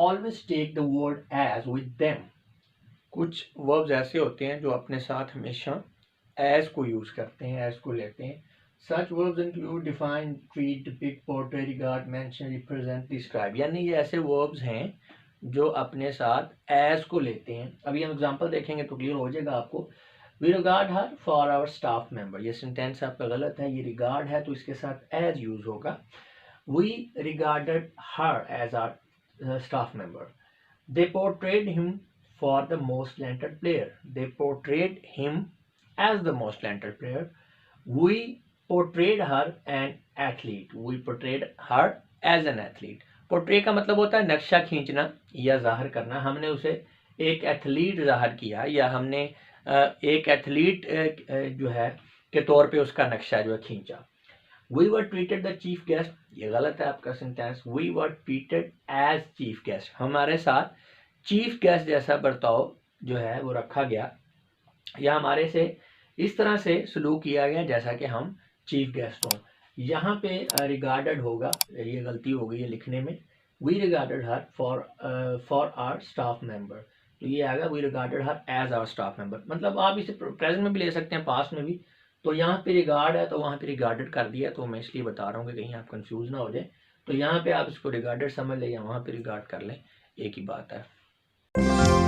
always take the word as with them. कुछ verbs ऐसे होते हैं जो अपने साथ हमेशा as को यूज करते हैं, as को लेते हैं. Such verbs include define, treat, depict, portray, regard, mention, represent, describe. यानी ये ऐसे verbs हैं जो अपने साथ as को लेते हैं. अभी हम एग्जांपल देखेंगे तो क्लियर हो जाएगा आपको. We regard her for our staff member. ये सेंटेंस आपका गलत है, ये regard है तो इसके साथ as यूज होगा. We regarded her as our staff member. They portrayed him for the most talented player. They portrayed him as the most talented player. We portrayed her an athlete. We portrayed her as an athlete. Portray का मतलब होता है नक्शा खींचना या जाहिर करना. हमने उसे एक एथलीट जाहिर किया या हमने एक एथलीट जो है के तौर पे उसका नक्शा जो है खींचा. We were treated the chief guest. ये गलत है आपका sentence. We were treated as chief guest. हमारे साथ चीफ गेस्ट जैसा बर्ताव जो है वो रखा गया या हमारे से इस तरह से सलूक किया गया जैसा कि हम चीफ गेस्ट हों. यहाँ पे रिगार्डेड होगा, ये गलती हो गई है लिखने में. We regarded her for our staff member. तो ये आएगा we regarded her as our staff member. मतलब आप इसे प्रेजेंट में भी ले सकते हैं, पास्ट में भी. तो यहाँ पे रिगार्ड है तो वहाँ पे रिगार्डेड कर दिया. तो मैं इसलिए बता रहा हूँ कि कहीं आप कंफ्यूज ना हो जाए. तो यहाँ पे आप इसको रिगार्डेड समझ लें या वहाँ पे रिगार्ड कर लें, एक ही बात है.